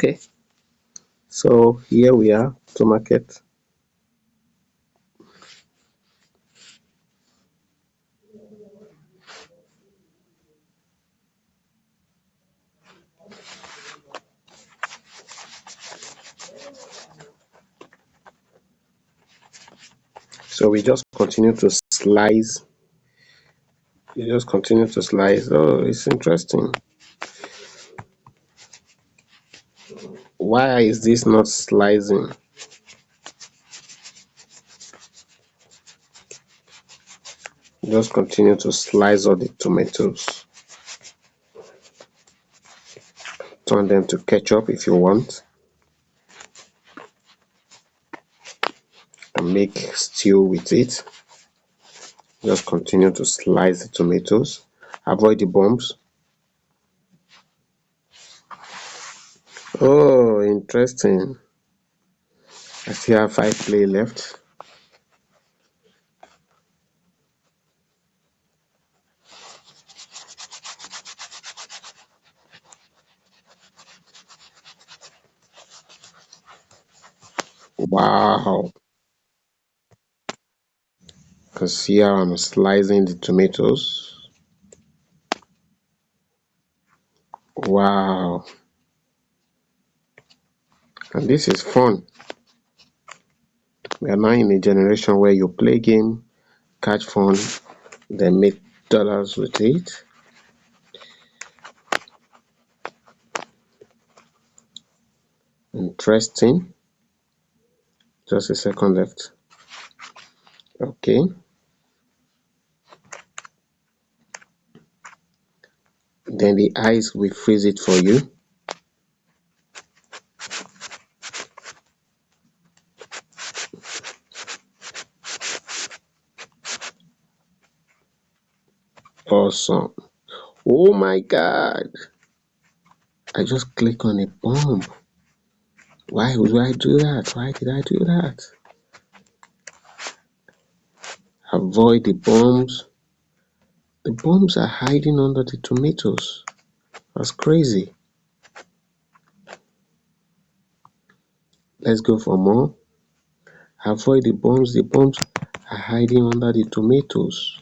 Okay, so here we are, Tomaket. So we just continue to slice. You just continue to slice. Oh, it's interesting. Why is this not slicing? Just continue to slice all the tomatoes. Turn them to ketchup if you want, and make stew with it. Just continue to slice the tomatoes. Avoid the bumps. Oh, interesting. I still have 5 play left. Wow. Because here I'm slicing the tomatoes. Wow. And this is fun. We are now in a generation where you play game, catch fun, then make dollars with it. Interesting. Just a second left. Okay. Then the eyes will freeze it for you. Awesome. Oh my god. I just click on a bomb. Why would I do that? Why did I do that? Avoid the bombs. The bombs are hiding under the tomatoes. That's crazy. Let's go for more. Avoid the bombs. The bombs are hiding under the tomatoes.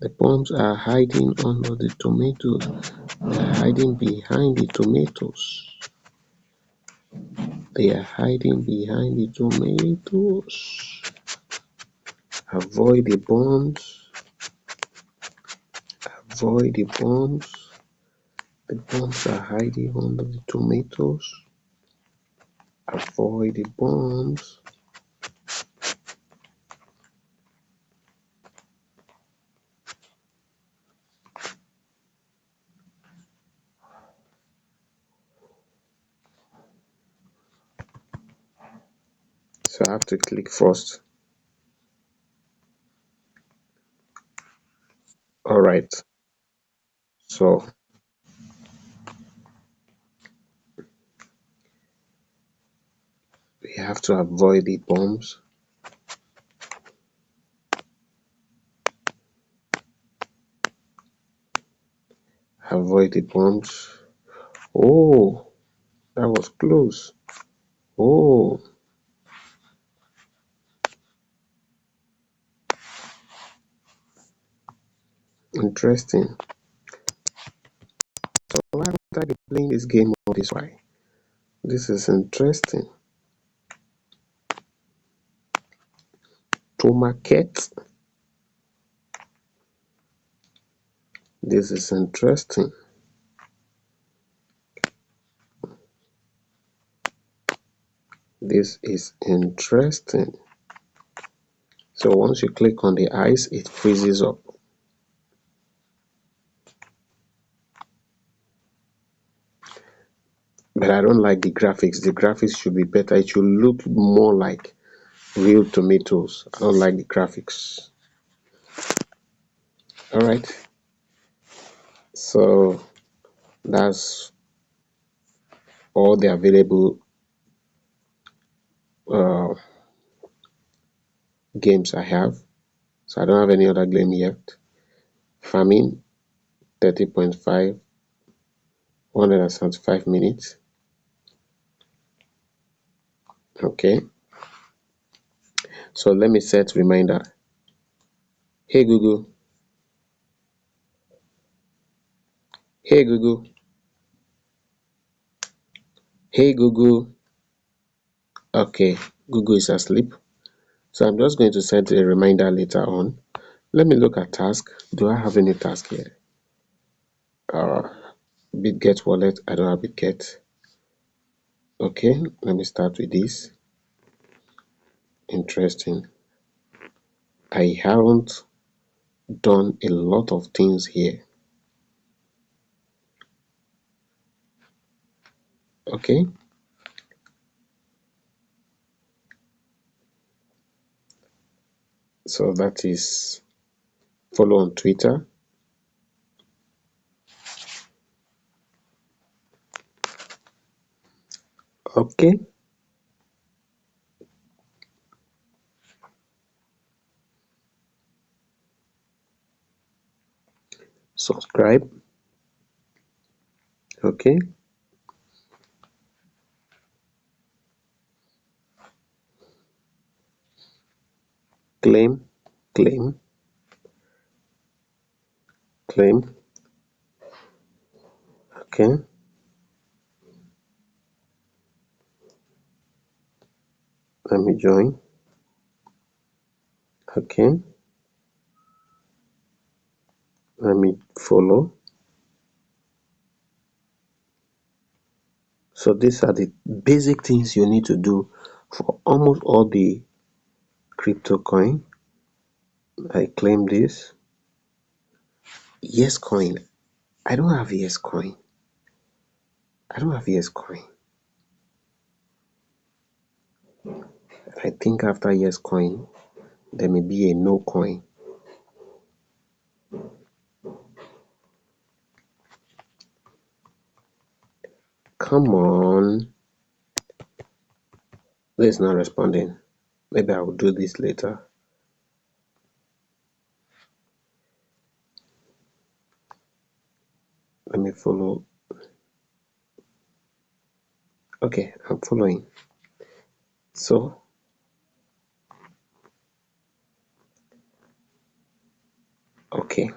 The bombs are hiding under the tomatoes. They are hiding behind the tomatoes. They are hiding behind the tomatoes. Avoid the bombs. Avoid the bombs. The bombs are hiding under the tomatoes. Avoid the bombs. So I have to click first. Alright. So we have to avoid the bombs. Avoid the bombs. Oh, that was close. Oh, interesting. So why would I be playing this game all this way? This is interesting. Tomaket. This is interesting. This is interesting. So once you click on the eyes, it freezes up. But I don't like the graphics. The graphics should be better. It should look more like real tomatoes. I don't like the graphics. Alright. So that's all the available games I have. So I don't have any other game yet. Farming 30.5, 175 minutes. Okay, so let me set reminder. Hey Google, hey Google, hey Google. Okay, Google is asleep. So I'm just going to set a reminder later on. Let me look at task. Do I have any task here? BitGet wallet. I don't have BitGet. Okay, let me start with this. Interesting. I haven't done a lot of things here. Okay, so that is follow on Twitter. Okay, subscribe. Okay, claim, claim, claim. Okay, let me join. Okay, let me follow. So these are the basic things you need to do for almost all the crypto coin. I claim this. Yes coin. I don't have yes coin. I don't have yes coin. I think after yes coin, there may be a no coin. Come on. This is not responding. Maybe I will do this later. Let me follow. Okay, I'm following. So, okay,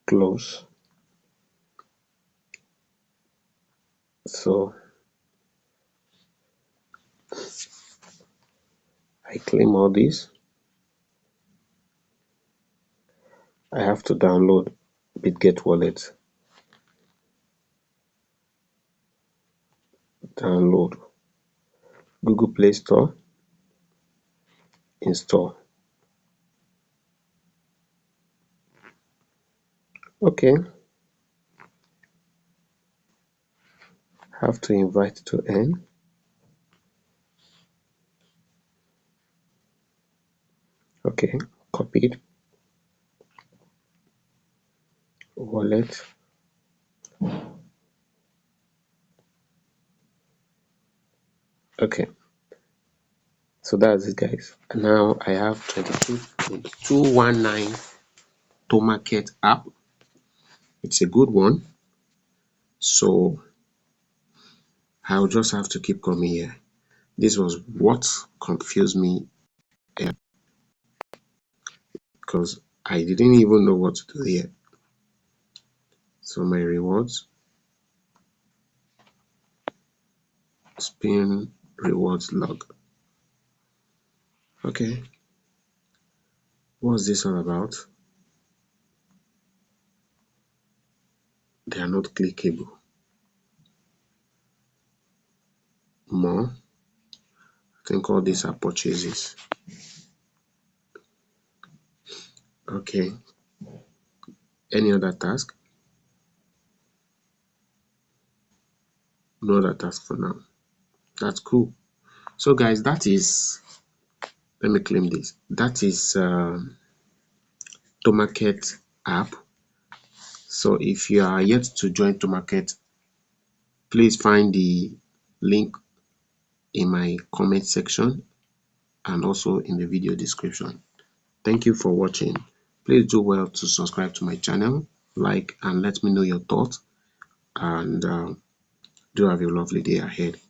close. So, I claim all this. I have to download BitGet wallet. Download. Google Play Store. Install. Okay. Have to invite to end. Okay, copied. Wallet. Okay, so that's it, guys. Now I have 2219 Tomaket app. It's a good one. So I'll just have to keep coming here. This was what confused me because I didn't even know what to do here. So my rewards, spin rewards log. Okay, what's this all about? They are not clickable. More. I think all these are purchases. Okay, any other task? No other task for now. That's cool. So guys, that is, let me claim this. That is Tomaket app. So if you are yet to join Tomarket, please find the link in my comment section and also in the video description. Thank you for watching. Please do well to subscribe to my channel, like, and let me know your thoughts. And do have a lovely day ahead.